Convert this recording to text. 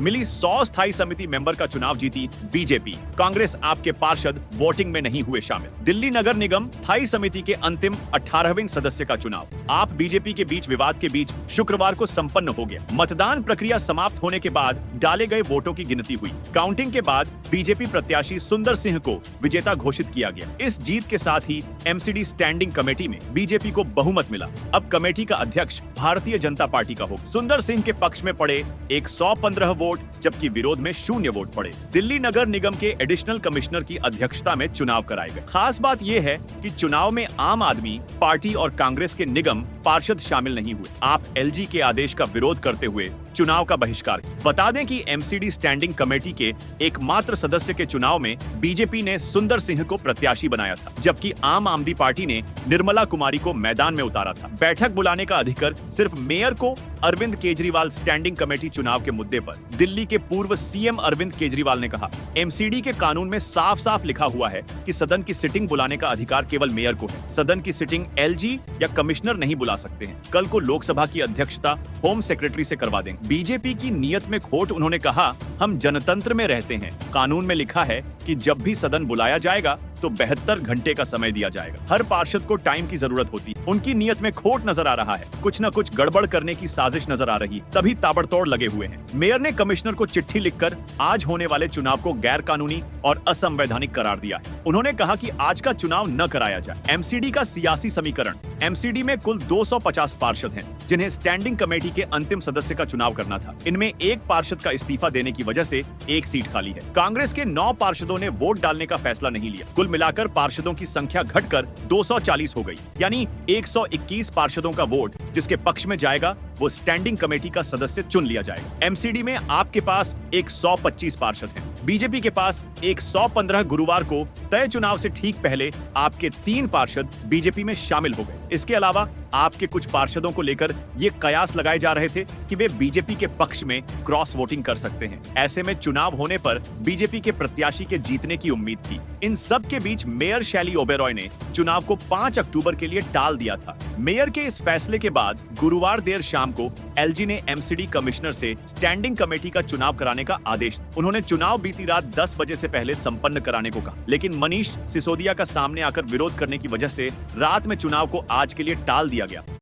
मिली 100 स्थायी समिति मेंबर का चुनाव जीती बीजेपी। कांग्रेस आपके पार्षद वोटिंग में नहीं हुए शामिल। दिल्ली नगर निगम स्थायी समिति के अंतिम 18वें सदस्य का चुनाव आप बीजेपी के बीच विवाद के बीच शुक्रवार को संपन्न हो गया। मतदान प्रक्रिया समाप्त होने के बाद डाले गए वोटों की गिनती हुई। काउंटिंग के बाद बीजेपी प्रत्याशी सुंदर सिंह को विजेता घोषित किया गया। इस जीत के साथ ही एमसीडी स्टैंडिंग कमेटी में बीजेपी को बहुमत मिला। अब कमेटी का अध्यक्ष भारतीय जनता पार्टी का होगा। सुंदर सिंह के पक्ष में पड़े 115 वोट, जबकि विरोध में 0 वोट पड़े। दिल्ली नगर निगम के एडिशनल कमिश्नर की अध्यक्षता में चुनाव कराए गए। खास बात यह है कि चुनाव में आम आदमी पार्टी और कांग्रेस के निगम पार्षद शामिल नहीं हुए। आप एलजी के आदेश का विरोध करते हुए चुनाव का बहिष्कार किया। बता दें कि एमसीडी स्टैंडिंग कमेटी के एकमात्र सदस्य के चुनाव में बीजेपी ने सुंदर सिंह को प्रत्याशी बनाया था, जबकि आम आदमी पार्टी ने निर्मला कुमारी को मैदान में उतारा था। बैठक बुलाने का अधिकार सिर्फ मेयर को अरविंद केजरीवाल। स्टैंडिंग कमेटी चुनाव के मुद्दे पर दिल्ली के पूर्व सीएम अरविंद केजरीवाल ने कहा, एमसीडी के कानून में साफ साफ लिखा हुआ है कि सदन की सिटिंग बुलाने का अधिकार केवल मेयर को है। सदन की सिटिंग एलजी या कमिश्नर नहीं बुला सकते हैं। कल को लोकसभा की अध्यक्षता होम सेक्रेटरी से करवा देंगे। बीजेपी की नीयत में खोट। उन्होंने कहा, हम जनतंत्र में रहते हैं। कानून में लिखा है कि जब भी सदन बुलाया जाएगा तो 72 घंटे का समय दिया जाएगा। हर पार्षद को टाइम की जरूरत होती है। उनकी नीयत में खोट नजर आ रहा है। कुछ न कुछ गड़बड़ करने की साजिश नजर आ रही है, तभी ताबड़तोड़ लगे हुए हैं। मेयर ने कमिश्नर को चिट्ठी लिखकर आज होने वाले चुनाव को गैर कानूनी और असंवैधानिक करार दिया है। उन्होंने कहा कि आज का चुनाव न कराया जाए। एमसीडी का सियासी समीकरण। एमसीडी में कुल 250 पार्षद हैं, जिन्हें स्टैंडिंग कमेटी के अंतिम सदस्य का चुनाव करना था। इनमें एक पार्षद का इस्तीफा देने की वजह से एक सीट खाली है। कांग्रेस के 9 पार्षदों ने वोट डालने का फैसला नहीं लिया। कुल मिलाकर पार्षदों की संख्या घटकर 240 हो गई, यानी 121 पार्षदों का वोट जिसके पक्ष में जाएगा वो स्टैंडिंग कमेटी का सदस्य चुन लिया जाएगा। एमसीडी में आपके पास 125 पार्षद हैं। बीजेपी के पास 115। गुरुवार को तय चुनाव से ठीक पहले आपके 3 पार्षद बीजेपी में शामिल हो गए। इसके अलावा आपके कुछ पार्षदों को लेकर ये कयास लगाए जा रहे थे कि वे बीजेपी के पक्ष में क्रॉस वोटिंग कर सकते हैं। ऐसे में चुनाव होने पर बीजेपी के प्रत्याशी के जीतने की उम्मीद थी। इन सब के बीच मेयर शैली ओबेरॉय ने चुनाव को 5 अक्टूबर के लिए टाल दिया था। मेयर के इस फैसले के बाद गुरुवार देर शाम को एलजी ने एमसीडी कमिश्नर से स्टैंडिंग कमेटी का चुनाव कराने का आदेश दिया। उन्होंने चुनाव बीती रात 10 बजे से पहले संपन्न कराने को कहा, लेकिन मनीष सिसोदिया का सामने आकर विरोध करने की वजह से रात में चुनाव को आज के लिए टाल दिया गया।